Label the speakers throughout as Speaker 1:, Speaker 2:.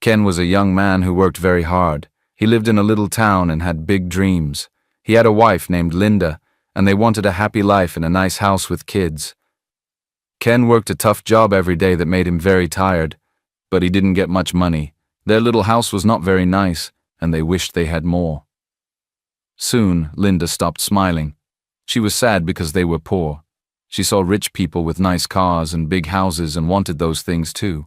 Speaker 1: Ken was a young man who worked very hard. He lived in a little town and had big dreams. He had a wife named Linda, and they wanted a happy life in a nice house with kids. Ken worked a tough job every day that made him very tired, but he didn't get much money. Their little house was not very nice, and they wished they had more. Soon, Linda stopped smiling. She was sad because they were poor. She saw rich people with nice cars and big houses and wanted those things too.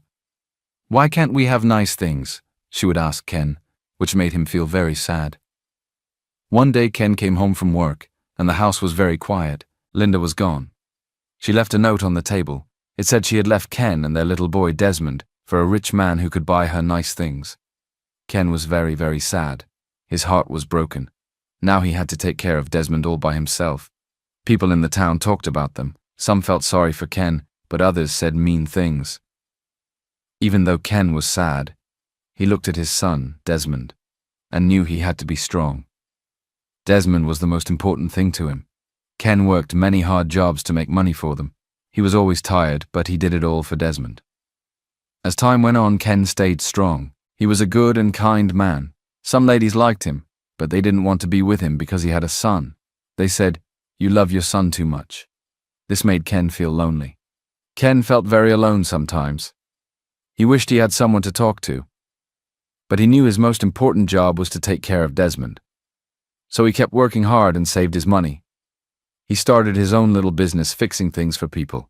Speaker 1: "Why can't we have nice things?" she would ask Ken, which made him feel very sad. One day Ken came home from work, and the house was very quiet. Linda was gone. She left a note on the table. It said she had left Ken and their little boy Desmond for a rich man who could buy her nice things. Ken was very, very sad. His heart was broken. Now he had to take care of Desmond all by himself. People in the town talked about them. Some felt sorry for Ken, but others said mean things. Even though Ken was sad, he looked at his son, Desmond, and knew he had to be strong. Desmond was the most important thing to him. Ken worked many hard jobs to make money for them. He was always tired, but he did it all for Desmond. As time went on, Ken stayed strong. He was a good and kind man. Some ladies liked him, but they didn't want to be with him because he had a son. They said, "You love your son too much." This made Ken feel lonely. Ken felt very alone sometimes. He wished he had someone to talk to. But he knew his most important job was to take care of Desmond. So he kept working hard and saved his money. He started his own little business fixing things for people.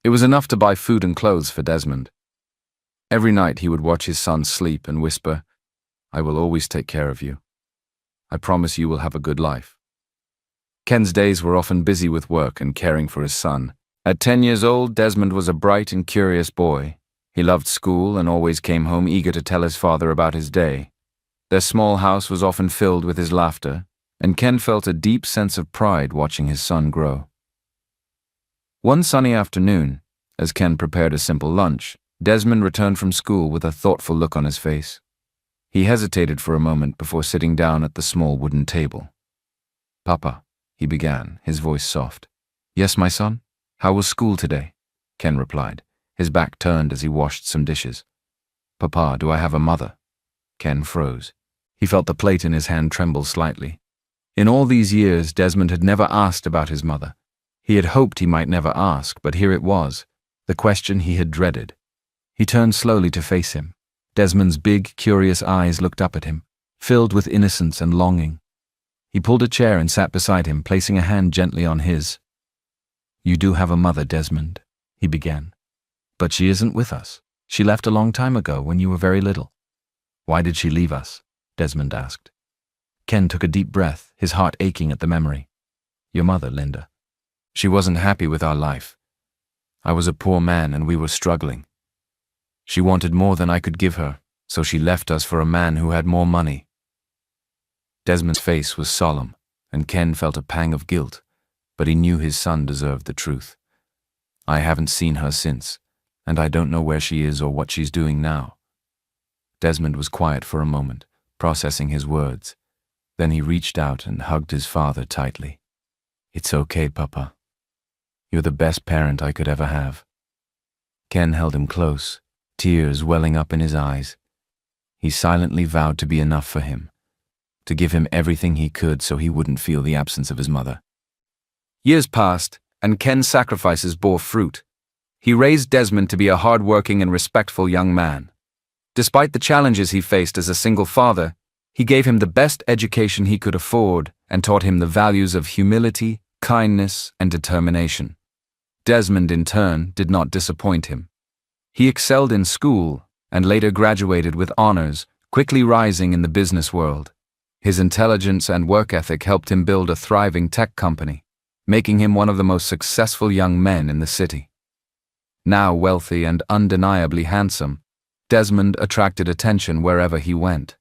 Speaker 1: It was enough to buy food and clothes for Desmond. Every night he would watch his son sleep and whisper, "I will always take care of you. I promise you will have a good life." Ken's days were often busy with work and caring for his son. At 10 years old, Desmond was a bright and curious boy. He loved school and always came home eager to tell his father about his day. Their small house was often filled with his laughter, and Ken felt a deep sense of pride watching his son grow. One sunny afternoon, as Ken prepared a simple lunch, Desmond returned from school with a thoughtful look on his face. He hesitated for a moment before sitting down at the small wooden table. "Papa," he began, his voice soft. "Yes, my son? How was school today?" Ken replied, his back turned as he washed some dishes. "Papa, do I have a mother?" Ken froze. He felt the plate in his hand tremble slightly. In all these years, Desmond had never asked about his mother. He had hoped he might never ask, but here it was, the question he had dreaded. He turned slowly to face him. Desmond's big, curious eyes looked up at him, filled with innocence and longing. He pulled a chair and sat beside him, placing a hand gently on his. "You do have a mother, Desmond," he began. "But she isn't with us. She left a long time ago when you were very little." "Why did she leave us?" Desmond asked. Ken took a deep breath, his heart aching at the memory. "Your mother, Linda. She wasn't happy with our life. I was a poor man and we were struggling. She wanted more than I could give her, so she left us for a man who had more money." Desmond's face was solemn, and Ken felt a pang of guilt, but he knew his son deserved the truth. "I haven't seen her since, and I don't know where she is or what she's doing now." Desmond was quiet for a moment, processing his words. Then he reached out and hugged his father tightly. "It's okay, Papa. You're the best parent I could ever have." Ken held him close, tears welling up in his eyes. He silently vowed to be enough for him, to give him everything he could so he wouldn't feel the absence of his mother. Years passed, and Ken's sacrifices bore fruit. He raised Desmond to be a hard-working and respectful young man. Despite the challenges he faced as a single father, he gave him the best education he could afford and taught him the values of humility, kindness, and determination. Desmond, in turn, did not disappoint him. He excelled in school and later graduated with honors, quickly rising in the business world. His intelligence and work ethic helped him build a thriving tech company, making him one of the most successful young men in the city. Now wealthy and undeniably handsome, Desmond attracted attention wherever he went.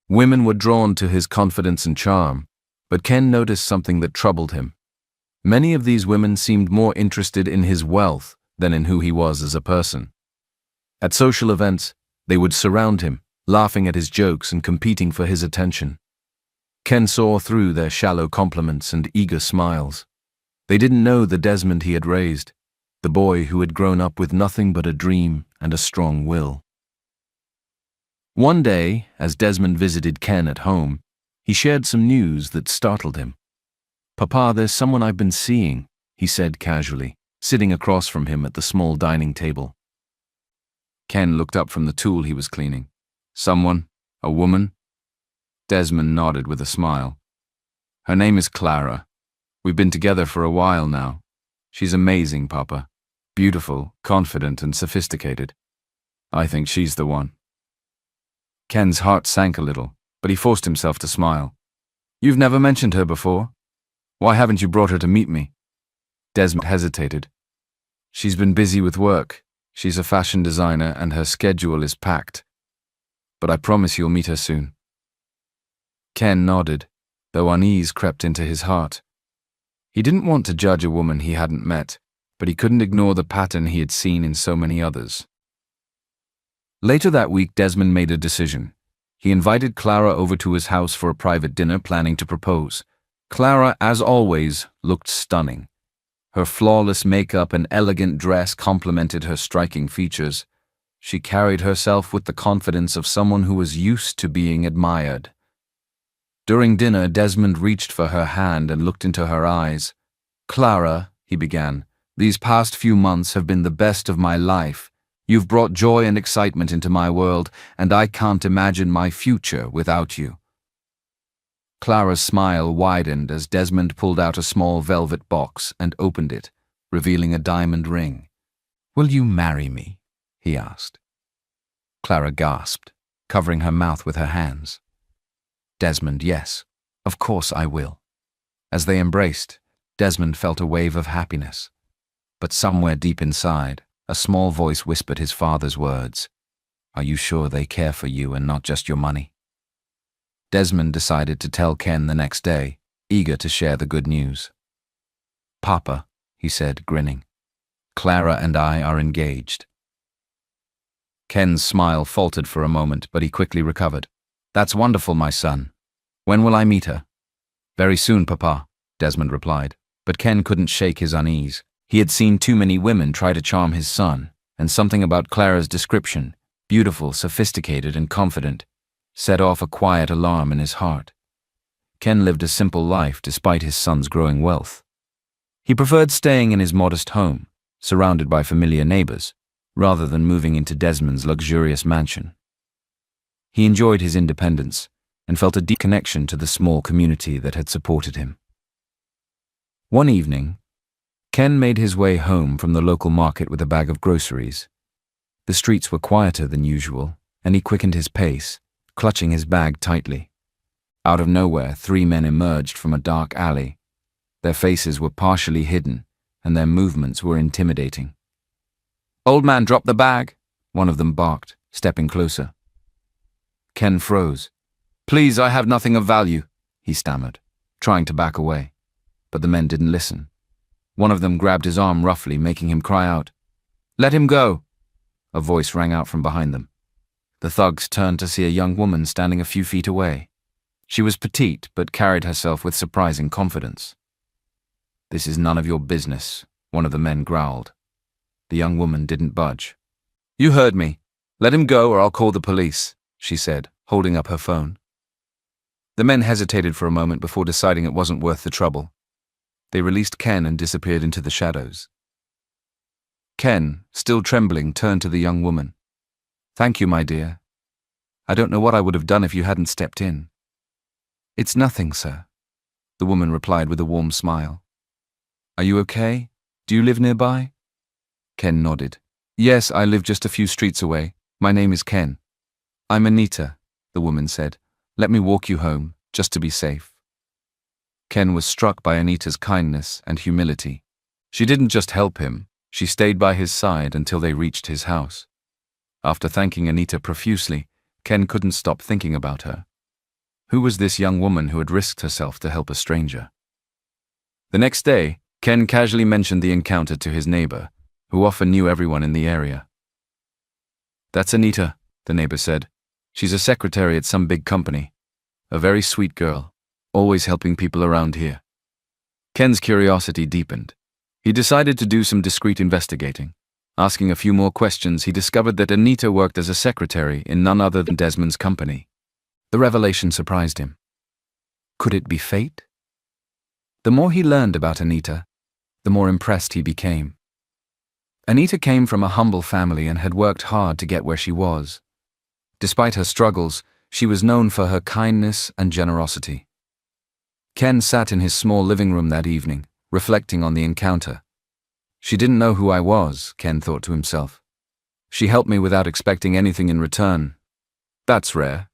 Speaker 1: Women were drawn to his confidence and charm, but Ken noticed something that troubled him. Many of these women seemed more interested in his wealth than in who he was as a person. At social events, they would surround him, laughing at his jokes and competing for his attention. Ken saw through their shallow compliments and eager smiles. They didn't know the Desmond he had raised, the boy who had grown up with nothing but a dream and a strong will.
Speaker 2: One day, as Desmond visited Ken at home, he shared some news that startled him. "Papa, there's someone I've been seeing," he said casually, sitting across from him at the small dining table.
Speaker 1: Ken looked up from the tool he was cleaning. Someone? A woman? Desmond nodded with a smile. Her name is Clara. We've been together for a while now. She's amazing, Papa. Beautiful, confident, and sophisticated. I think she's the one. Ken's heart sank a little, but he forced himself to smile. You've never mentioned her before? Why haven't you brought her to meet me? Desmond hesitated. She's been busy with work. She's a fashion designer and her schedule is packed. But I promise you'll meet her soon. Ken nodded, though unease crept into his heart. He didn't want to judge a woman he hadn't met, but he couldn't ignore the pattern he had seen in so many others. Later that week, Desmond made a decision. He invited Clara over to his house for a private dinner, planning to propose. Clara, as always, looked stunning. Her flawless makeup and elegant dress complemented her striking features. She carried herself with the confidence of someone who was used to being admired. During dinner, Desmond reached for her hand and looked into her eyes. "Clara," he began, "these past few months have been the best of my life. You've brought joy and excitement into my world, and I can't imagine my future without you." Clara's smile widened as Desmond pulled out a small velvet box and opened it, revealing a diamond ring. "Will you marry me?" he asked. Clara gasped, covering her mouth with her hands. Desmond, "Yes, of course I will." As they embraced, Desmond felt a wave of happiness. But somewhere deep inside, a small voice whispered his father's words. "Are you sure they care for you and not just your money?" Desmond decided to tell Ken the next day, eager to share the good news. "Papa," he said, grinning, "Clara and I are engaged." Ken's smile faltered for a moment, but he quickly recovered. "That's wonderful, my son. When will I meet her?" "Very soon, Papa," Desmond replied, but Ken couldn't shake his unease. He had seen too many women try to charm his son, and something about Clara's description, beautiful, sophisticated, and confident, set off a quiet alarm in his heart. Ken lived a simple life despite his son's growing wealth. He preferred staying in his modest home, surrounded by familiar neighbors, rather than moving into Desmond's luxurious mansion. He enjoyed his independence and felt a deep connection to the small community that had supported him. One evening, Ken made his way home from the local market with a bag of groceries. The streets were quieter than usual, and he quickened his pace, clutching his bag tightly. Out of nowhere, 3 men emerged from a dark alley. Their faces were partially hidden, and their movements were intimidating. "Old man, drop the bag," one of them barked, stepping closer. Ken froze. "Please, I have nothing of value," he stammered, trying to back away. But the men didn't listen. One of them grabbed his arm roughly, making him cry out. "Let him go!" A voice rang out from behind them. The thugs turned to see a young woman standing a few feet away. She was petite, but carried herself with surprising confidence. "This is none of your business," one of the men growled. The young woman didn't budge. "You heard me. Let him go or I'll call the police," she said, holding up her phone. The men hesitated for a moment before deciding it wasn't worth the trouble. They released Ken and disappeared into the shadows. Ken, still trembling, turned to the young woman. "Thank you, my dear. I don't know what I would have done if you hadn't stepped in." "It's nothing, sir," the woman replied with a warm smile. "Are you okay? Do you live nearby?" Ken nodded. "Yes, I live just a few streets away. My name is Ken." "I'm Anita," the woman said. "Let me walk you home, just to be safe." Ken was struck by Anita's kindness and humility. She didn't just help him, she stayed by his side until they reached his house. After thanking Anita profusely, Ken couldn't stop thinking about her. Who was this young woman who had risked herself to help a stranger? The next day, Ken casually mentioned the encounter to his neighbor, who often knew everyone in the area. "That's Anita," the neighbor said. "She's a secretary at some big company. A very sweet girl, always helping people around here." Ken's curiosity deepened. He decided to do some discreet investigating. Asking a few more questions, he discovered that Anita worked as a secretary in none other than Desmond's company. The revelation surprised him. Could it be fate? The more he learned about Anita, the more impressed he became. Anita came from a humble family and had worked hard to get where she was. Despite her struggles, she was known for her kindness and generosity. Ken sat in his small living room that evening, reflecting on the encounter. She didn't know who I was, Ken thought to himself. She helped me without expecting anything in return. That's rare.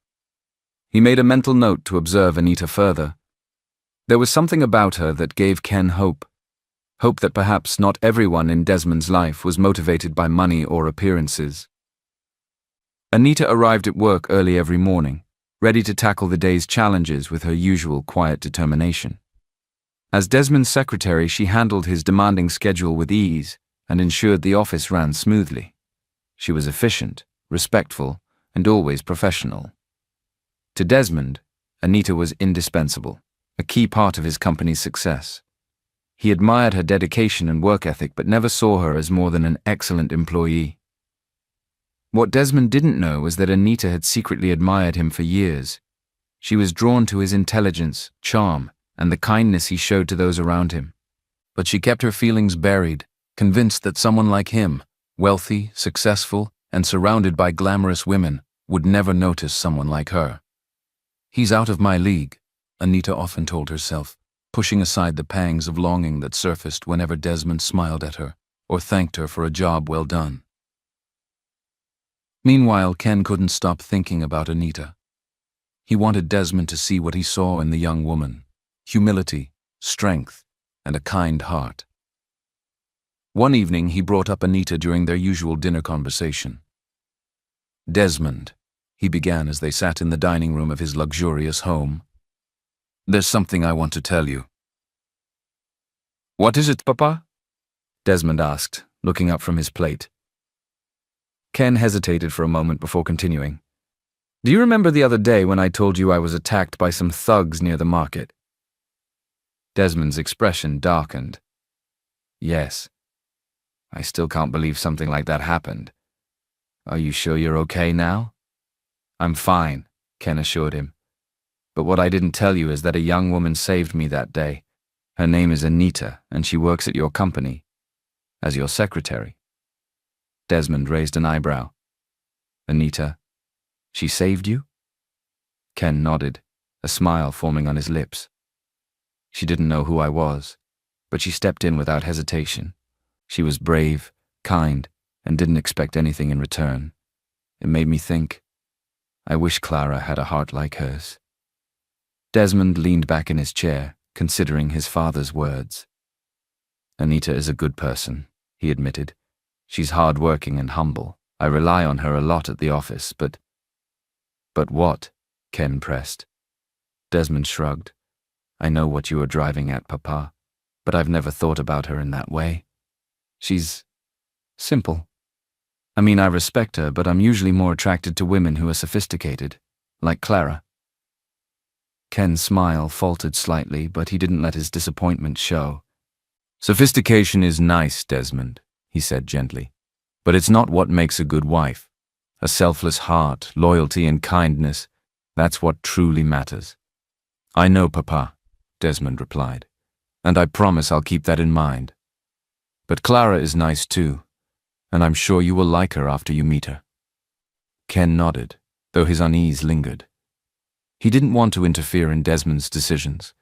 Speaker 1: He made a mental note to observe Anita further. There was something about her that gave Ken hope. Hope that perhaps not everyone in Desmond's life was motivated by money or appearances. Anita arrived at work early every morning, ready to tackle the day's challenges with her usual quiet determination. As Desmond's secretary, she handled his demanding schedule with ease and ensured the office ran smoothly. She was efficient, respectful, and always professional. To Desmond, Anita was indispensable, a key part of his company's success. He admired her dedication and work ethic but never saw her as more than an excellent employee. What Desmond didn't know was that Anita had secretly admired him for years. She was drawn to his intelligence, charm, and the kindness he showed to those around him. But she kept her feelings buried, convinced that someone like him, wealthy, successful, and surrounded by glamorous women, would never notice someone like her. "He's out of my league," Anita often told herself, pushing aside the pangs of longing that surfaced whenever Desmond smiled at her or thanked her for a job well done. Meanwhile, Ken couldn't stop thinking about Anita. He wanted Desmond to see what he saw in the young woman: humility, strength, and a kind heart. One evening, he brought up Anita during their usual dinner conversation. "Desmond," he began as they sat in the dining room of his luxurious home, "there's something I want to tell you." "What is it, Papa?" Desmond asked, looking up from his plate. Ken hesitated for a moment before continuing. "Do you remember the other day when I told you I was attacked by some thugs near the market?" Desmond's expression darkened. "Yes. I still can't believe something like that happened. Are you sure you're okay now?" "I'm fine," Ken assured him. "But what I didn't tell you is that a young woman saved me that day. Her name is Anita, and she works at your company, as your secretary." Desmond raised an eyebrow. "Anita, she saved you?" Ken nodded, a smile forming on his lips. "She didn't know who I was, but she stepped in without hesitation. She was brave, kind, and didn't expect anything in return. It made me think, I wish Clara had a heart like hers." Desmond leaned back in his chair, considering his father's words. "Anita is a good person," he admitted. "She's hard-working and humble. I rely on her a lot at the office, but—" "But what?" Ken pressed. Desmond shrugged. "I know what you are driving at, Papa, but I've never thought about her in that way. She's simple. I mean, I respect her, but I'm usually more attracted to women who are sophisticated, like Clara." Ken's smile faltered slightly, but he didn't let his disappointment show. "Sophistication is nice, Desmond," he said gently, "but it's not what makes a good wife. A selfless heart, loyalty, and kindness, that's what truly matters." "I know, Papa," Desmond replied, "and I promise I'll keep that in mind. But Clara is nice too, and I'm sure you will like her after you meet her." Ken nodded, though his unease lingered. He didn't want to interfere in Desmond's decisions,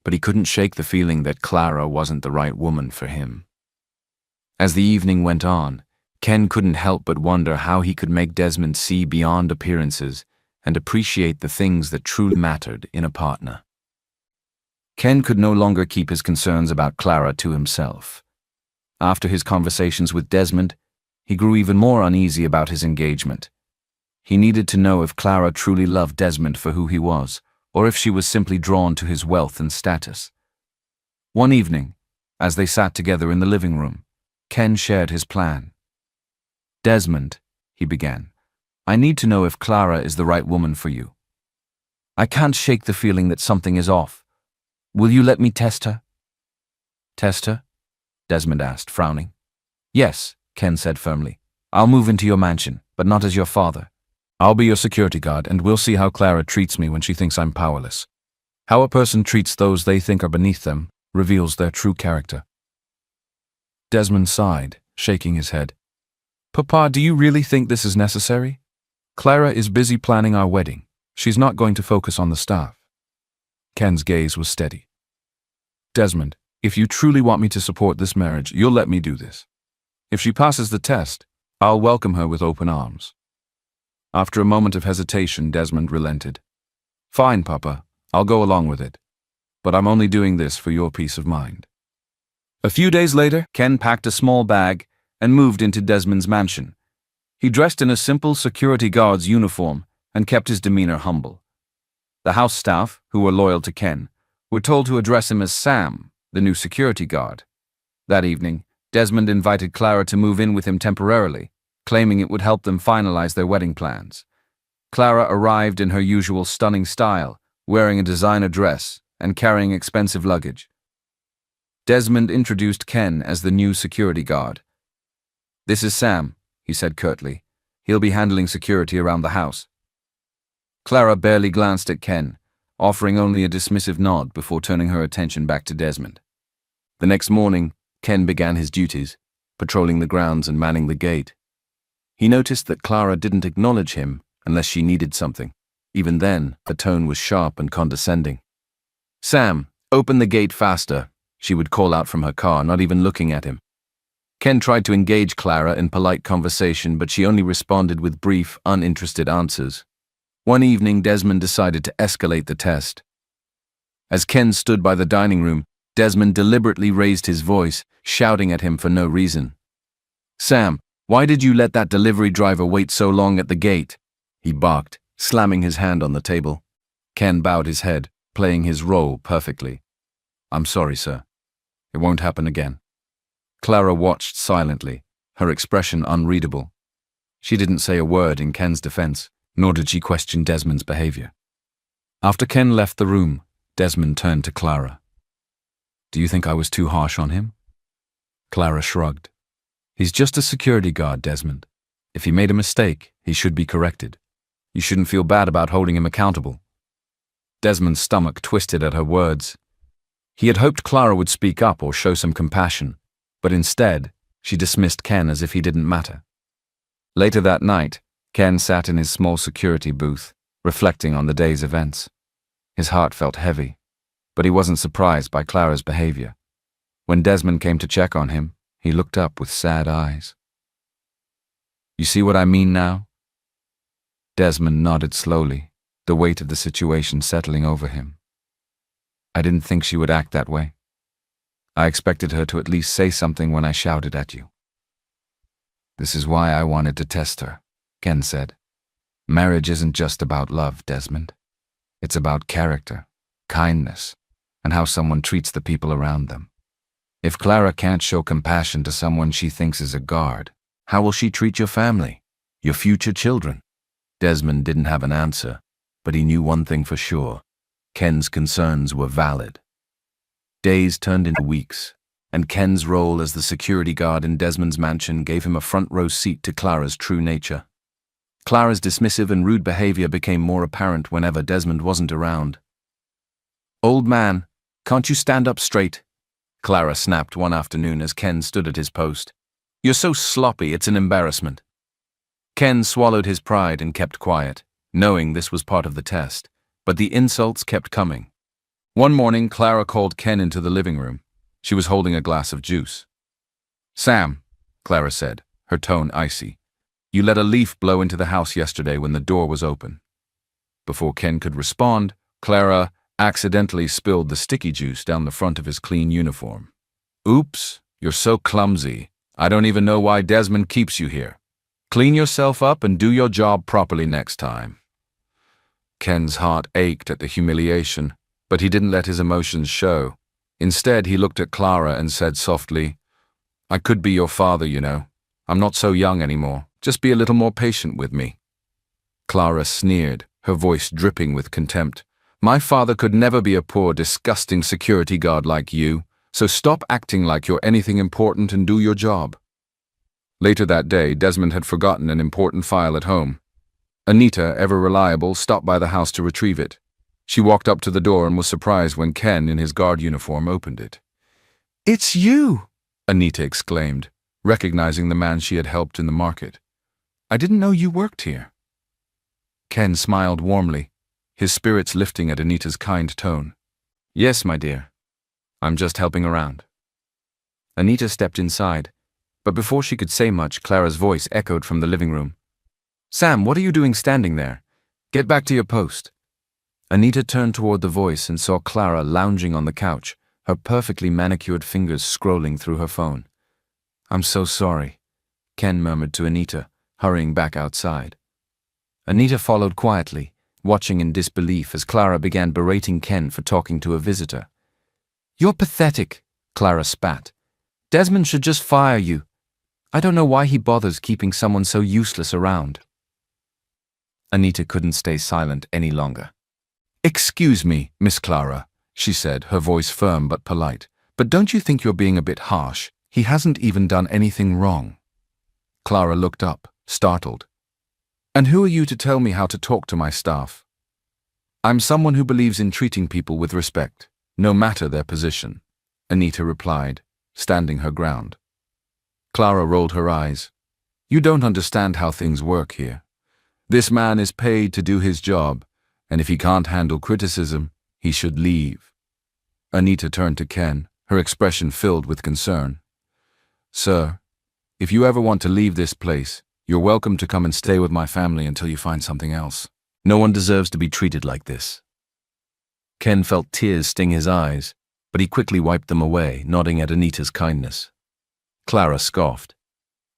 Speaker 1: but he couldn't shake the feeling that Clara wasn't the right woman for him. As the evening went on, Ken couldn't help but wonder how he could make Desmond see beyond appearances and appreciate the things that truly mattered in a partner. Ken could no longer keep his concerns about Clara to himself. After his conversations with Desmond, he grew even more uneasy about his engagement. He needed to know if Clara truly loved Desmond for who he was, or if she was simply drawn to his wealth and status. One evening, as they sat together in the living room, Ken shared his plan. "Desmond," he began, "I need to know if Clara is the right woman for you. I can't shake the feeling that something is off. Will you let me test her?" "Test her?" Desmond asked, frowning. "Yes," Ken said firmly. I'll move into your mansion, but not as your father. I'll be your security guard, and we'll see how Clara treats me when she thinks I'm powerless. How a person treats those they think are beneath them reveals their true character. Desmond sighed, shaking his head. Papa, do you really think this is necessary? Clara is busy planning our wedding. She's not going to focus on the staff. Ken's gaze was steady. Desmond, if you truly want me to support this marriage, you'll let me do this. If she passes the test, I'll welcome her with open arms. After a moment of hesitation, Desmond relented. Fine, Papa, I'll go along with it. But I'm only doing this for your peace of mind. A few days later, Ken packed a small bag and moved into Desmond's mansion. He dressed in a simple security guard's uniform and kept his demeanor humble. The house staff, who were loyal to Ken, were told to address him as Sam, the new security guard. That evening, Desmond invited Clara to move in with him temporarily, claiming it would help them finalize their wedding plans. Clara arrived in her usual stunning style, wearing a designer dress and carrying expensive luggage. Desmond introduced Ken as the new security guard. This is Sam, he said curtly. He'll be handling security around the house. Clara barely glanced at Ken, offering only a dismissive nod before turning her attention back to Desmond. The next morning, Ken began his duties, patrolling the grounds and manning the gate. He noticed that Clara didn't acknowledge him unless she needed something. Even then, her tone was sharp and condescending. Sam, open the gate faster, she would call out from her car, not even looking at him. Ken tried to engage Clara in polite conversation, but she only responded with brief, uninterested answers. One evening, Desmond decided to escalate the test. As Ken stood by the dining room, Desmond deliberately raised his voice, shouting at him for no reason. Sam, why did you let that delivery driver wait so long at the gate? He barked, slamming his hand on the table. Ken bowed his head, playing his role perfectly. I'm sorry, sir. It won't happen again. Clara watched silently, her expression unreadable. She didn't say a word in Ken's defense, nor did she question Desmond's behavior. After Ken left the room, Desmond turned to Clara. Do you think I was too harsh on him? Clara shrugged. He's just a security guard, Desmond. If he made a mistake, he should be corrected. You shouldn't feel bad about holding him accountable. Desmond's stomach twisted at her words. He had hoped Clara would speak up or show some compassion, but instead, she dismissed Ken as if he didn't matter. Later that night, Ken sat in his small security booth, reflecting on the day's events. His heart felt heavy, but he wasn't surprised by Clara's behavior. When Desmond came to check on him, he looked up with sad eyes. You see what I mean now? Desmond nodded slowly, the weight of the situation settling over him. I didn't think she would act that way. I expected her to at least say something when I shouted at you. This is why I wanted to test her, Ken said. Marriage isn't just about love, Desmond. It's about character, kindness, and how someone treats the people around them. If Clara can't show compassion to someone she thinks is a guard, how will she treat your family, your future children? Desmond didn't have an answer, but he knew one thing for sure. Ken's concerns were valid. Days turned into weeks, and Ken's role as the security guard in Desmond's mansion gave him a front-row seat to Clara's true nature. Clara's dismissive and rude behavior became more apparent whenever Desmond wasn't around. Old man, can't you stand up straight? Clara snapped one afternoon as Ken stood at his post. You're so sloppy, it's an embarrassment. Ken swallowed his pride and kept quiet, knowing this was part of the test, but the insults kept coming. One morning, Clara called Ken into the living room. She was holding a glass of juice. Sam, Clara said, her tone icy, you let a leaf blow into the house yesterday when the door was open. Before Ken could respond, Clara accidentally spilled the sticky juice down the front of his clean uniform. Oops, you're so clumsy. I don't even know why Desmond keeps you here. Clean yourself up and do your job properly next time. Ken's heart ached at the humiliation, but he didn't let his emotions show. Instead, he looked at Clara and said softly, I could be your father, you know. I'm not so young anymore. Just be a little more patient with me. Clara sneered, her voice dripping with contempt. My father could never be a poor, disgusting security guard like you, so stop acting like you're anything important and do your job. Later that day, Desmond had forgotten an important file at home. Anita, ever reliable, stopped by the house to retrieve it. She walked up to the door and was surprised when Ken, in his guard uniform, opened it. "It's you!" Anita exclaimed, recognizing the man she had helped in the market. "I didn't know you worked here." Ken smiled warmly, his spirits lifting at Anita's kind tone. "Yes, my dear. I'm just helping around." Anita stepped inside, but before she could say much, Clara's voice echoed from the living room. "Sam, what are you doing standing there? Get back to your post." Anita turned toward the voice and saw Clara lounging on the couch, her perfectly manicured fingers scrolling through her phone. "I'm so sorry," Ken murmured to Anita, hurrying back outside. Anita followed quietly, watching in disbelief as Clara began berating Ken for talking to a visitor. "You're pathetic," Clara spat. "Desmond should just fire you. I don't know why he bothers keeping someone so useless around." Anita couldn't stay silent any longer. "Excuse me, Miss Clara," she said, her voice firm but polite, "but don't you think you're being a bit harsh? He hasn't even done anything wrong." Clara looked up, startled. "And who are you to tell me how to talk to my staff?" "I'm someone who believes in treating people with respect, no matter their position," Anita replied, standing her ground. Clara rolled her eyes. "You don't understand how things work here. This man is paid to do his job, and if he can't handle criticism, he should leave." Anita turned to Ken, her expression filled with concern. "Sir, if you ever want to leave this place, you're welcome to come and stay with my family until you find something else. No one deserves to be treated like this." Ken felt tears sting his eyes, but he quickly wiped them away, nodding at Anita's kindness. Clara scoffed.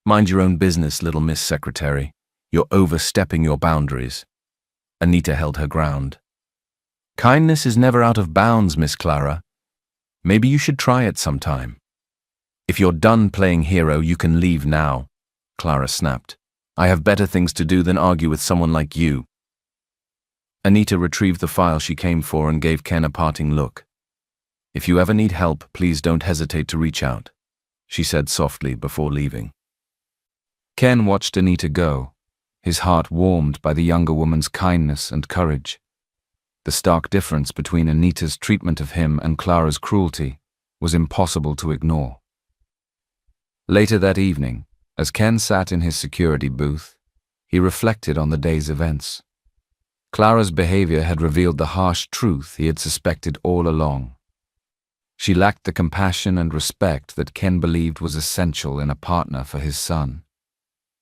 Speaker 1: "Mind your own business, little Miss Secretary. You're overstepping your boundaries." Anita held her ground. "Kindness is never out of bounds, Miss Clara. Maybe you should try it sometime." "If you're done playing hero, you can leave now," Clara snapped. "I have better things to do than argue with someone like you." Anita retrieved the file she came for and gave Ken a parting look. "If you ever need help, please don't hesitate to reach out," she said softly before leaving. Ken watched Anita go, his heart warmed by the younger woman's kindness and courage. The stark difference between Anita's treatment of him and Clara's cruelty was impossible to ignore. Later that evening, as Ken sat in his security booth, he reflected on the day's events. Clara's behavior had revealed the harsh truth he had suspected all along. She lacked the compassion and respect that Ken believed was essential in a partner for his son.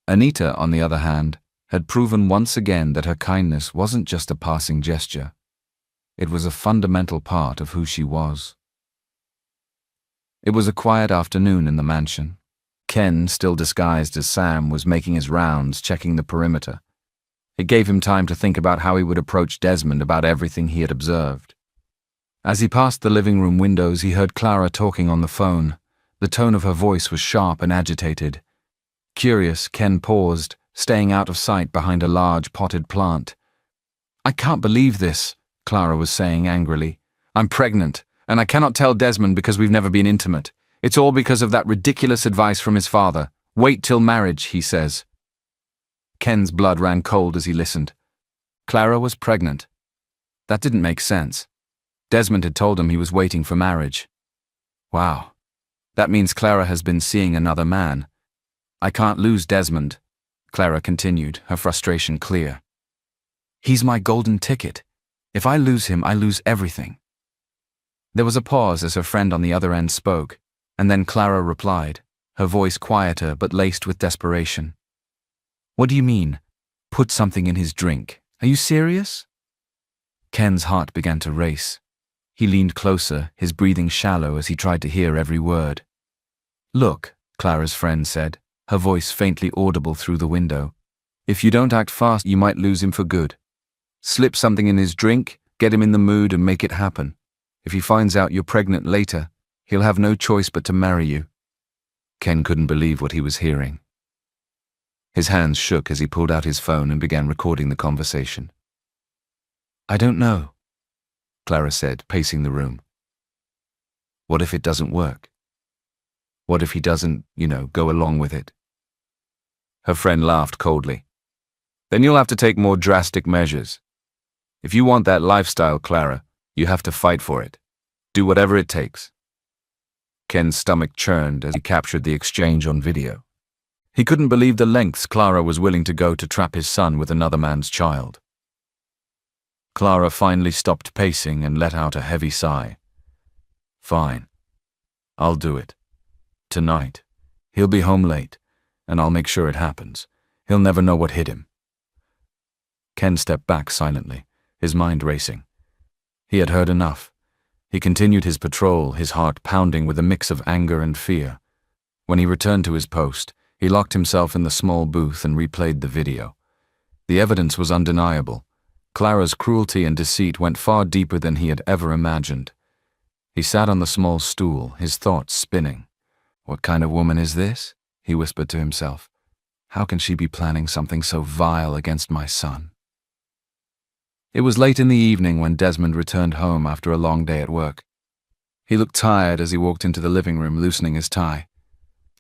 Speaker 1: Anita, on the other hand, had proven once again that her kindness wasn't just a passing gesture. It was a fundamental part of who she was. It was a quiet afternoon in the mansion. Ken, still disguised as Sam, was making his rounds, checking the perimeter. It gave him time to think about how he would approach Desmond about everything he had observed. As he passed the living room windows, he heard Clara talking on the phone. The tone of her voice was sharp and agitated. Curious, Ken paused, staying out of sight behind a large potted plant. "I can't believe this," Clara was saying angrily. "I'm pregnant, and I cannot tell Desmond because we've never been intimate. It's all because of that ridiculous advice from his father. Wait till marriage, he says." Ken's blood ran cold as he listened. Clara was pregnant. That didn't make sense. Desmond had told him he was waiting for marriage. Wow. That means Clara has been seeing another man. "I can't lose Desmond," Clara continued, her frustration clear. "He's my golden ticket. If I lose him, I lose everything." There was a pause as her friend on the other end spoke, and then Clara replied, her voice quieter but laced with desperation. "What do you mean? Put something in his drink? Are you serious?" Ken's heart began to race. He leaned closer, his breathing shallow as he tried to hear every word. "Look," Clara's friend said, her voice faintly audible through the window. "If you don't act fast, you might lose him for good. Slip something in his drink, get him in the mood and make it happen. If he finds out you're pregnant later, he'll have no choice but to marry you." Ken couldn't believe what he was hearing. His hands shook as he pulled out his phone and began recording the conversation. "I don't know," Clara said, pacing the room. "What if it doesn't work? What if he doesn't, go along with it?" Her friend laughed coldly. Then you'll have to take more drastic measures. If you want that lifestyle, Clara, you have to fight for it. Do whatever it takes. Ken's stomach churned as he captured the exchange on video. He couldn't believe the lengths Clara was willing to go to trap his son with another man's child. Clara finally stopped pacing and let out a heavy sigh. Fine. I'll do it. Tonight. He'll be home late, and I'll make sure it happens. He'll never know what hit him. Ken stepped back silently, his mind racing. He had heard enough. He continued his patrol, his heart pounding with a mix of anger and fear. When he returned to his post, he locked himself in the small booth and replayed the video. The evidence was undeniable. Clara's cruelty and deceit went far deeper than he had ever imagined. He sat on the small stool, his thoughts spinning. What kind of woman is this? He whispered to himself. How can she be planning something so vile against my son? It was late in the evening when Desmond returned home after a long day at work. He looked tired as he walked into the living room, loosening his tie.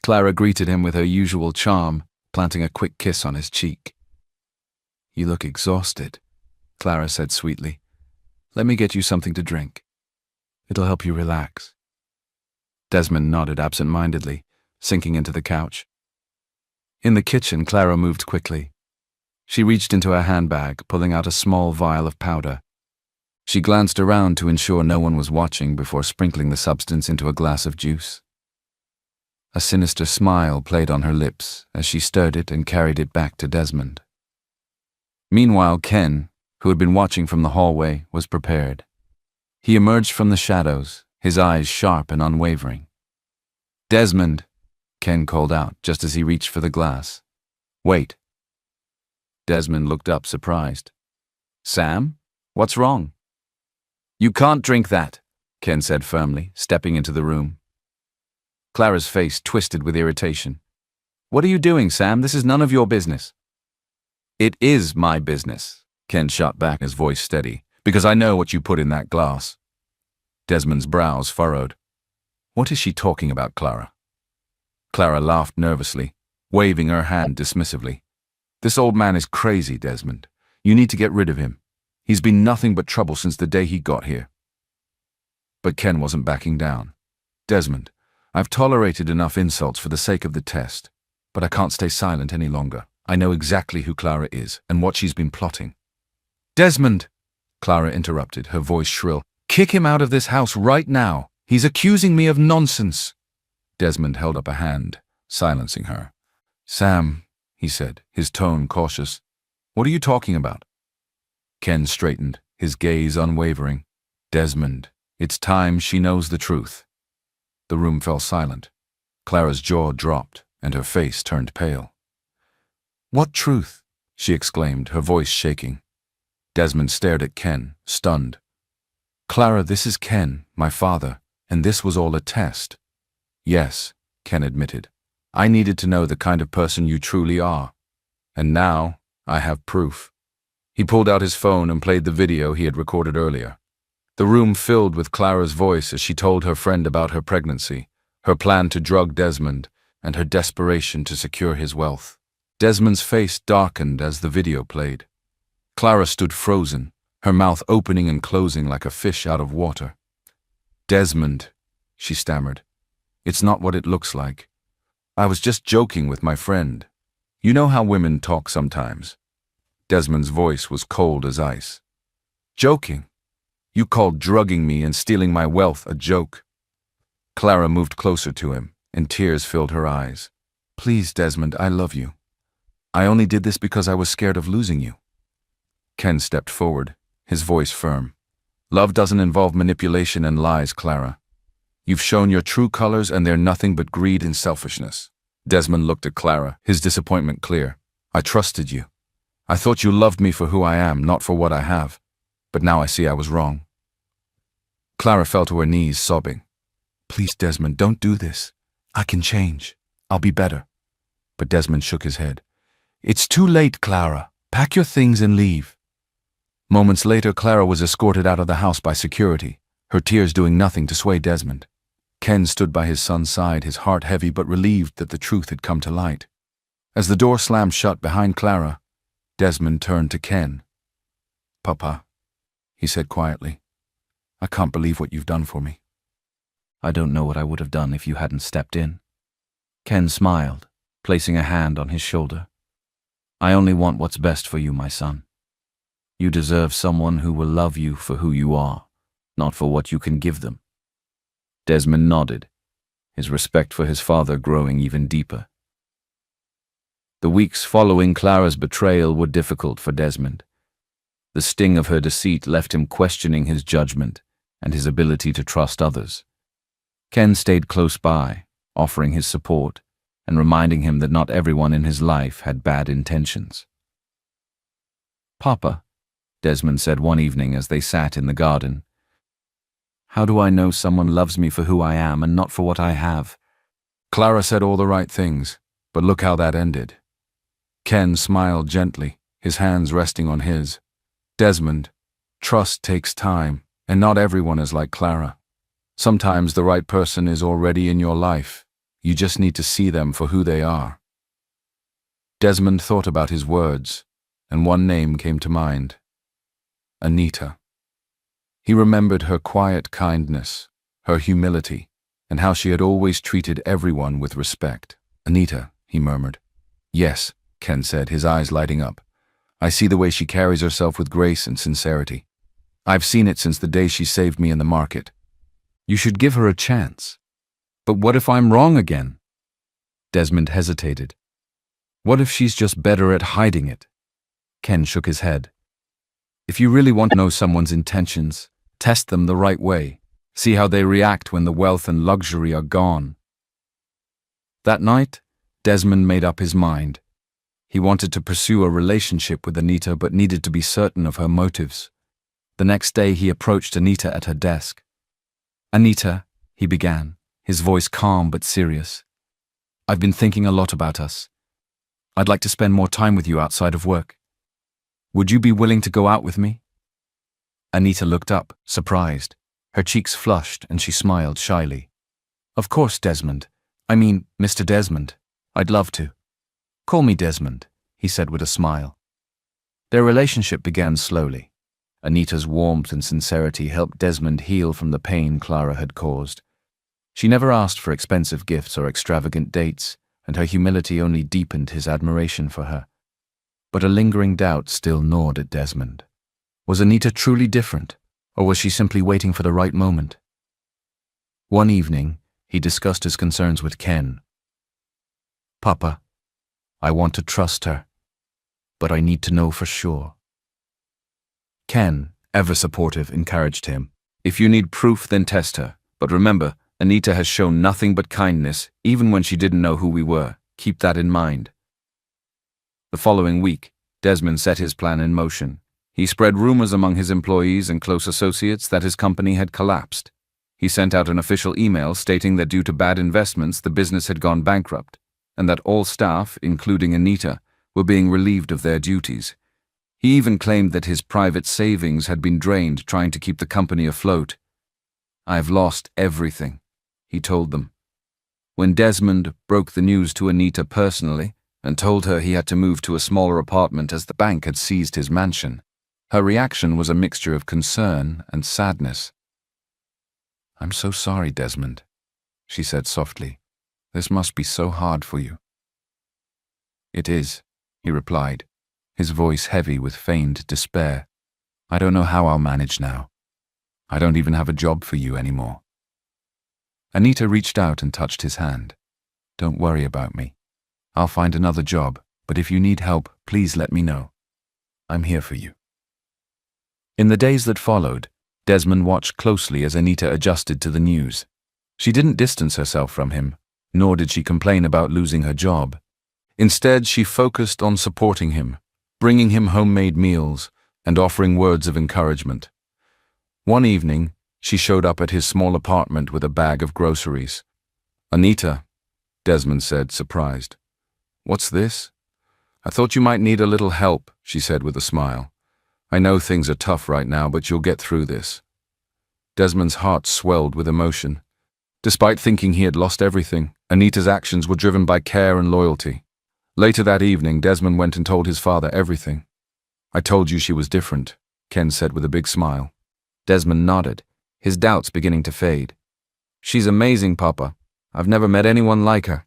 Speaker 1: Clara greeted him with her usual charm, planting a quick kiss on his cheek. You look exhausted, Clara said sweetly. Let me get you something to drink. It'll help you relax. Desmond nodded absent-mindedly, sinking into the couch. In the kitchen, Clara moved quickly. She reached into her handbag, pulling out a small vial of powder. She glanced around to ensure no one was watching before sprinkling the substance into a glass of juice. A sinister smile played on her lips as she stirred it and carried it back to Desmond. Meanwhile, Ken, who had been watching from the hallway, was prepared. He emerged from the shadows, his eyes sharp and unwavering. Desmond, Ken called out just as he reached for the glass. Wait. Desmond looked up, surprised. Sam? What's wrong? You can't drink that, Ken said firmly, stepping into the room. Clara's face twisted with irritation. What are you doing, Sam? This is none of your business. It is my business, Ken shot back, his voice steady, because I know what you put in that glass. Desmond's brows furrowed. What is she talking about, Clara? Clara laughed nervously, waving her hand dismissively. This old man is crazy, Desmond. You need to get rid of him. He's been nothing but trouble since the day he got here. But Ken wasn't backing down. Desmond, I've tolerated enough insults for the sake of the test, but I can't stay silent any longer. I know exactly who Clara is and what she's been plotting. Desmond, Clara interrupted, her voice shrill. Kick him out of this house right now. He's accusing me of nonsense. Desmond held up a hand, silencing her. Sam, he said, his tone cautious. What are you talking about? Ken straightened, his gaze unwavering. Desmond, it's time she knows the truth. The room fell silent. Clara's jaw dropped, and her face turned pale. What truth? She exclaimed, her voice shaking. Desmond stared at Ken, stunned. Clara, this is Ken, my father, and this was all a test. Yes, Ken admitted. I needed to know the kind of person you truly are. And now, I have proof. He pulled out his phone and played the video he had recorded earlier. The room filled with Clara's voice as she told her friend about her pregnancy, her plan to drug Desmond, and her desperation to secure his wealth. Desmond's face darkened as the video played. Clara stood frozen, her mouth opening and closing like a fish out of water. Desmond, she stammered. It's not what it looks like. I was just joking with my friend. You know how women talk sometimes. Desmond's voice was cold as ice. Joking? You called drugging me and stealing my wealth a joke. Clara moved closer to him, and tears filled her eyes. Please, Desmond, I love you. I only did this because I was scared of losing you. Ken stepped forward, his voice firm. Love doesn't involve manipulation and lies, Clara. You've shown your true colors and they're nothing but greed and selfishness. Desmond looked at Clara, his disappointment clear. I trusted you. I thought you loved me for who I am, not for what I have. But now I see I was wrong. Clara fell to her knees, sobbing. Please, Desmond, don't do this. I can change. I'll be better. But Desmond shook his head. It's too late, Clara. Pack your things and leave. Moments later, Clara was escorted out of the house by security, her tears doing nothing to sway Desmond. Ken stood by his son's side, his heart heavy but relieved that the truth had come to light. As the door slammed shut behind Clara, Desmond turned to Ken. "Papa," he said quietly, "I can't believe what you've done for me."
Speaker 2: "I don't know what I would have done if you hadn't stepped in." Ken smiled, placing a hand on his shoulder. "I only want what's best for you, my son. You deserve someone who will love you for who you are, not for what you can give them." Desmond nodded, his respect for his father growing even deeper. The weeks following Clara's betrayal were difficult for Desmond. The sting of her deceit left him questioning his judgment and his ability to trust others. Ken stayed close by, offering his support and reminding him that not everyone in his life had bad intentions. "Papa," Desmond said one evening as they sat in the garden, "how do I know someone loves me for who I am and not for what I have?"
Speaker 1: Clara said all the right things, but look how that ended. Ken smiled gently, his hands resting on his. "Desmond, trust takes time, and not everyone is like Clara. Sometimes the right person is already in your life. You just need to see them for who they are." Desmond thought about his words, and one name came to mind: Anita. He remembered her quiet kindness, her humility, and how she had always treated everyone with respect. "Anita," he murmured. "Yes," Ken said, his eyes lighting up. "I see the way she carries herself with grace and sincerity. I've seen it since the day she saved me in the market. You should give her a chance." "But what if I'm wrong again?" Desmond hesitated. "What if she's just better at hiding it?" Ken shook his head. "If you really want to know someone's intentions, test them the right way. See how they react when the wealth and luxury are gone." That night, Desmond made up his mind. He wanted to pursue a relationship with Anita but needed to be certain of her motives. The next day he approached Anita at her desk. "Anita," he began, his voice calm but serious, "I've been thinking a lot about us. I'd like to spend more time with you outside of work. Would you be willing to go out with me?" Anita looked up, surprised. Her cheeks flushed and she smiled shyly. "Of course, Desmond. I mean, Mr. Desmond. I'd love to. Call me Desmond," he said with a smile. Their relationship began slowly. Anita's warmth and sincerity helped Desmond heal from the pain Clara had caused. She never asked for expensive gifts or extravagant dates, and her humility only deepened his admiration for her. But a lingering doubt still gnawed at Desmond. Was Anita truly different, or was she simply waiting for the right moment? One evening, he discussed his concerns with Ken. "Papa, I want to trust her, but I need to know for sure." Ken, ever supportive, encouraged him. "If you need proof, then test her. But remember, Anita has shown nothing but kindness, even when she didn't know who we were. Keep that in mind." The following week, Desmond set his plan in motion. He spread rumors among his employees and close associates that his company had collapsed. He sent out an official email stating that due to bad investments, the business had gone bankrupt, and that all staff, including Anita, were being relieved of their duties. He even claimed that his private savings had been drained trying to keep the company afloat. "I've lost everything," he told them. When Desmond broke the news to Anita personally and told her he had to move to a smaller apartment as the bank had seized his mansion, her reaction was a mixture of concern and sadness. "I'm so sorry, Desmond," she said softly. "This must be so hard for you." "It is," he replied, his voice heavy with feigned despair. "I don't know how I'll manage now. I don't even have a job for you anymore." Anita reached out and touched his hand. "Don't worry about me. I'll find another job, but if you need help, please let me know. I'm here for you." In the days that followed, Desmond watched closely as Anita adjusted to the news. She didn't distance herself from him, nor did she complain about losing her job. Instead, she focused on supporting him, bringing him homemade meals, and offering words of encouragement. One evening, she showed up at his small apartment with a bag of groceries. "Anita," Desmond said, surprised. "What's this?" "I thought you might need a little help," she said with a smile. "I know things are tough right now, but you'll get through this." Desmond's heart swelled with emotion. Despite thinking he had lost everything, Anita's actions were driven by care and loyalty. Later that evening, Desmond went and told his father everything. "I told you she was different," Ken said with a big smile. Desmond nodded, his doubts beginning to fade. "She's amazing, Papa. I've never met anyone like her."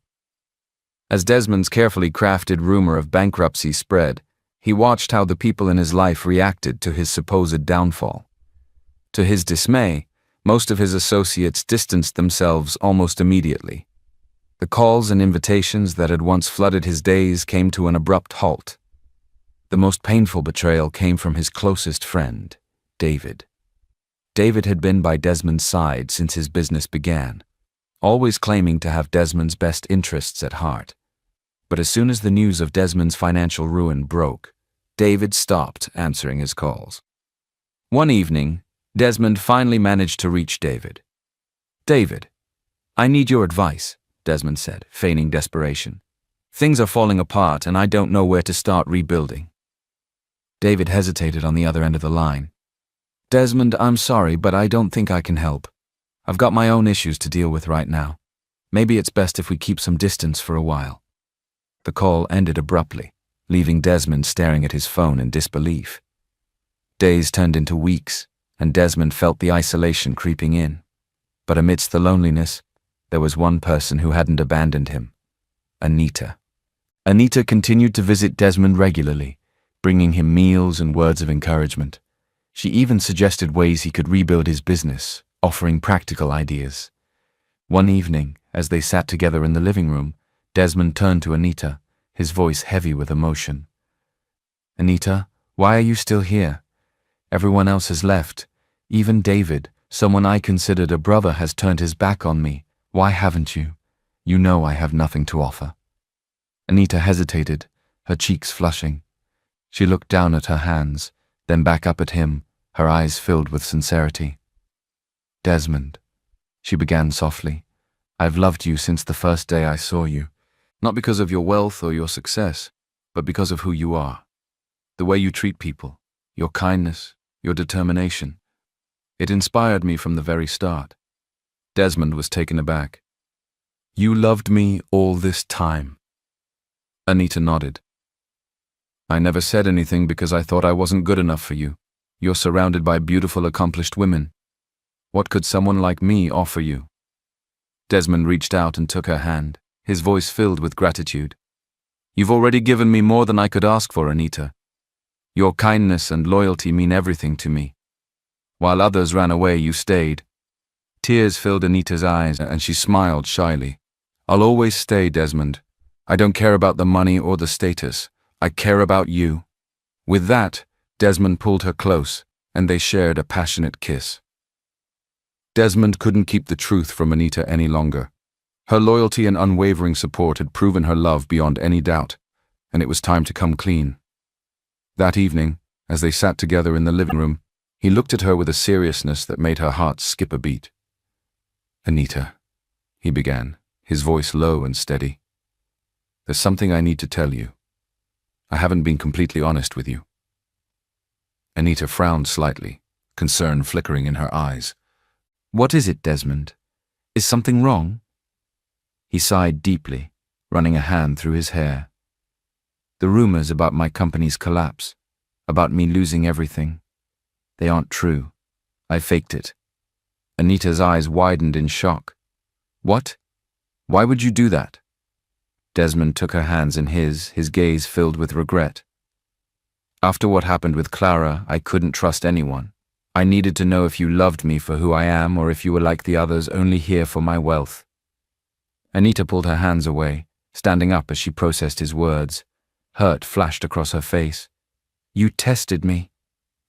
Speaker 1: As Desmond's carefully crafted rumor of bankruptcy spread, he watched how the people in his life reacted to his supposed downfall. To his dismay, most of his associates distanced themselves almost immediately. The calls and invitations that had once flooded his days came to an abrupt halt. The most painful betrayal came from his closest friend, David. David had been by Desmond's side since his business began, always claiming to have Desmond's best interests at heart. But as soon as the news of Desmond's financial ruin broke, David stopped answering his calls. One evening, Desmond finally managed to reach David. "David, I need your advice," Desmond said, feigning desperation. "Things are falling apart and I don't know where to start rebuilding." David hesitated on the other end of the line. "Desmond, I'm sorry, but I don't think I can help. I've got my own issues to deal with right now. Maybe it's best if we keep some distance for a while." The call ended abruptly, leaving Desmond staring at his phone in disbelief. Days turned into weeks, and Desmond felt the isolation creeping in. But amidst the loneliness, there was one person who hadn't abandoned him: Anita. Anita continued to visit Desmond regularly, bringing him meals and words of encouragement. She even suggested ways he could rebuild his business, offering practical ideas. One evening, as they sat together in the living room, Desmond turned to Anita, his voice heavy with emotion. "Anita, why are you still here? Everyone else has left. Even David, someone I considered a brother, has turned his back on me. Why haven't you? You know I have nothing to offer." Anita hesitated, her cheeks flushing. She looked down at her hands, then back up at him, her eyes filled with sincerity. "Desmond," she began softly, "I've loved you since the first day I saw you. Not because of your wealth or your success, but because of who you are. The way you treat people, your kindness, your determination. It inspired me from the very start." Desmond was taken aback. "You loved me all this time?" Anita nodded. "I never said anything because I thought I wasn't good enough for you. You're surrounded by beautiful, accomplished women. What could someone like me offer you?" Desmond reached out and took her hand, his voice filled with gratitude. "You've already given me more than I could ask for, Anita. Your kindness and loyalty mean everything to me. While others ran away, you stayed." Tears filled Anita's eyes and she smiled shyly. "I'll always stay, Desmond. I don't care about the money or the status. I care about you." With that, Desmond pulled her close, and they shared a passionate kiss. Desmond couldn't keep the truth from Anita any longer. Her loyalty and unwavering support had proven her love beyond any doubt, and it was time to come clean. That evening, as they sat together in the living room, he looked at her with a seriousness that made her heart skip a beat. "Anita," he began, his voice low and steady. "There's something I need to tell you. I haven't been completely honest with you." Anita frowned slightly, concern flickering in her eyes. "What is it, Desmond? Is something wrong?" He sighed deeply, running a hand through his hair. "The rumors about my company's collapse, about me losing everything, they aren't true. I faked it." Anita's eyes widened in shock. "What? Why would you do that?" Desmond took her hands in his gaze filled with regret. "After what happened with Clara, I couldn't trust anyone. I needed to know if you loved me for who I am or if you were like the others, only here for my wealth." Anita pulled her hands away, standing up as she processed his words. Hurt flashed across her face. "You tested me.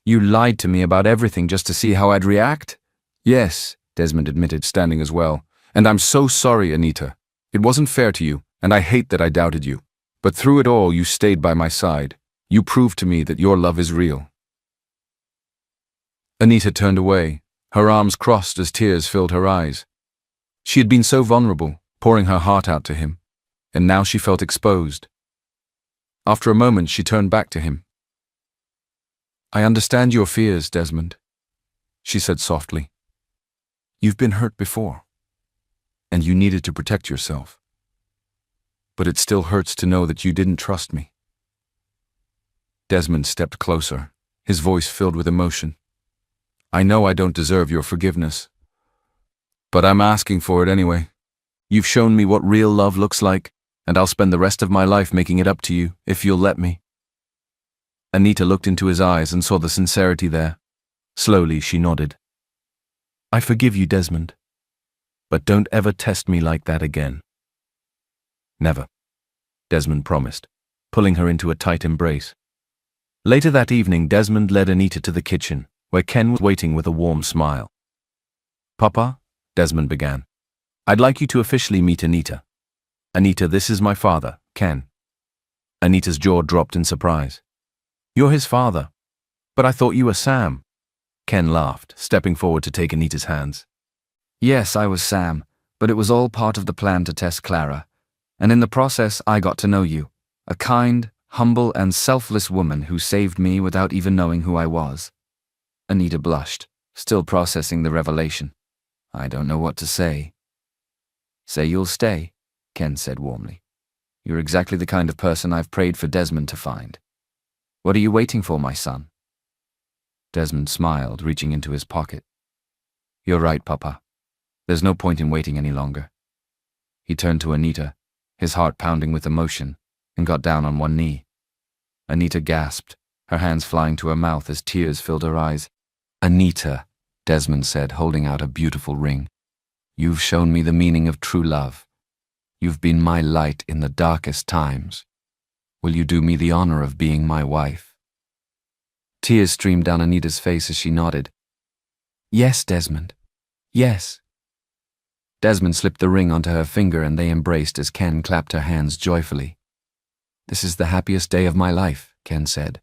Speaker 1: You lied to me about everything just to see how I'd react?" "Yes," Desmond admitted, standing as well. "And I'm so sorry, Anita. It wasn't fair to you, and I hate that I doubted you. But through it all, you stayed by my side. You proved to me that your love is real." Anita turned away, her arms crossed as tears filled her eyes. She had been so vulnerable, pouring her heart out to him, and now she felt exposed. After a moment, she turned back to him. "I understand your fears, Desmond," she said softly. "You've been hurt before, and you needed to protect yourself. but it still hurts to know that you didn't trust me. Desmond stepped closer, his voice filled with emotion. I know I don't deserve your forgiveness, but I'm asking for it anyway. You've shown me what real love looks like, and I'll spend the rest of my life making it up to you, if you'll let me. Anita looked into his eyes and saw the sincerity there. Slowly, she nodded. I forgive you, Desmond, but don't ever test me like that again. Never, Desmond promised, pulling her into a tight embrace. Later that evening, Desmond led Anita to the kitchen, where Ken was waiting with a warm smile. Papa, Desmond began, I'd like you to officially meet Anita. Anita, this is my father, Ken. Anita's jaw dropped in surprise. You're his father. But I thought you were Sam. Ken laughed, stepping forward to take Anita's hands.
Speaker 3: Yes, I was Sam, but it was all part of the plan to test Clara. And in the process, I got to know you. A kind, humble, and selfless woman who saved me without even knowing who I was. Anita blushed, still processing the revelation. I don't know what to say. Say you'll stay, Ken said warmly. You're exactly the kind of person I've prayed for Desmond to find. What are you waiting for, my son? Desmond smiled, reaching into his pocket. You're right, Papa. There's no point in waiting any longer. He turned to Anita, his heart pounding with emotion, and got down on one knee. Anita gasped, her hands flying to her mouth as tears filled her eyes. Anita, Desmond said, holding out a beautiful ring. You've shown me the meaning of true love. You've been my light in the darkest times. Will you do me the honor of being my wife? Tears streamed down Anita's face as she nodded. Yes, Desmond. Yes. Desmond slipped the ring onto her finger and they embraced as Ken clapped her hands joyfully. This is the happiest day of my life, Ken said.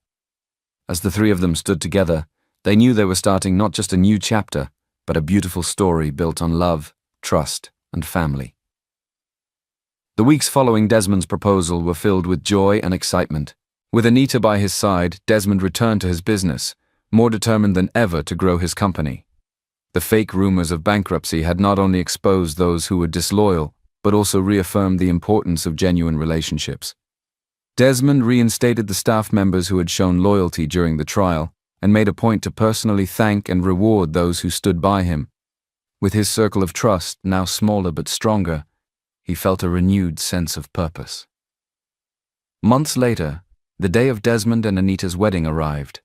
Speaker 3: As the three of them stood together, they knew they were starting not just a new chapter, but a beautiful story built on love, trust, and family. The weeks following Desmond's proposal were filled with joy and excitement. With Anita by his side, Desmond returned to his business, more determined than ever to grow his company. The fake rumors of bankruptcy had not only exposed those who were disloyal, but also reaffirmed the importance of genuine relationships. Desmond reinstated the staff members who had shown loyalty during the trial, and made a point to personally thank and reward those who stood by him. With his circle of trust now smaller but stronger, he felt a renewed sense of purpose. Months later, the day of Desmond and Anita's wedding arrived.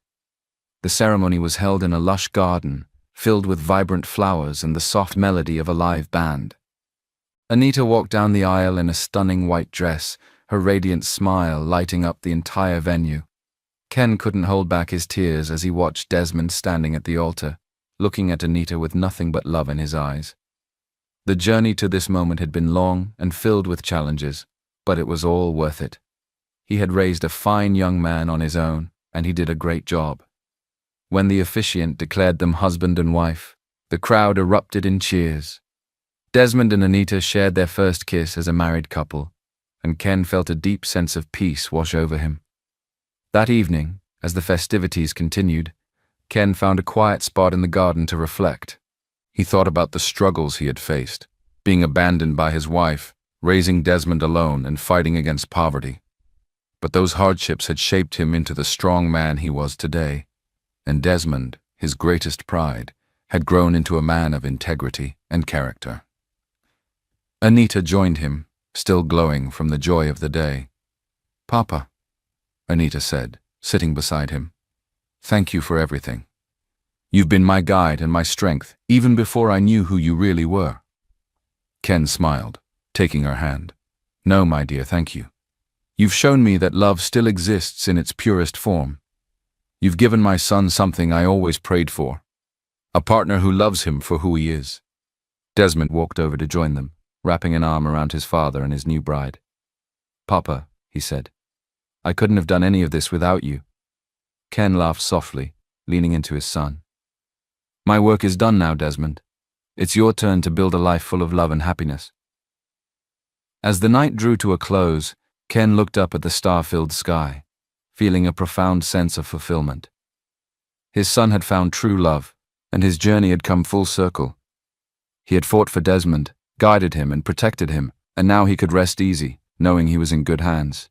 Speaker 3: The ceremony was held in a lush garden, filled with vibrant flowers and the soft melody of a live band. Anita walked down the aisle in a stunning white dress, her radiant smile lighting up the entire venue. Ken couldn't hold back his tears as he watched Desmond standing at the altar, looking at Anita with nothing but love in his eyes. The journey to this moment had been long and filled with challenges, but it was all worth it. He had raised a fine young man on his own, and he did a great job. When the officiant declared them husband and wife, the crowd erupted in cheers. Desmond and Anita shared their first kiss as a married couple, and Ken felt a deep sense of peace wash over him. That evening, as the festivities continued, Ken found a quiet spot in the garden to reflect. He thought about the struggles he had faced, being abandoned by his wife, raising Desmond alone, and fighting against poverty. But those hardships had shaped him into the strong man he was today, and Desmond, his greatest pride, had grown into a man of integrity and character. Anita joined him, still glowing from the joy of the day. "Papa," Anita said, sitting beside him, "thank you for everything. You've been my guide and my strength, even before I knew who you really were." Ken smiled, taking her hand. "No, my dear, thank you. You've shown me that love still exists in its purest form. You've given my son something I always prayed for, a partner who loves him for who he is." Desmond walked over to join them, wrapping an arm around his father and his new bride. "Papa," he said, "I couldn't have done any of this without you." Ken laughed softly, leaning into his son. "My work is done now, Desmond. It's your turn to build a life full of love and happiness." As the night drew to a close, Ken looked up at the star-filled sky, feeling a profound sense of fulfillment. His son had found true love, and his journey had come full circle. He had fought for Desmond, guided him and protected him, and now he could rest easy,
Speaker 1: knowing he was in good hands.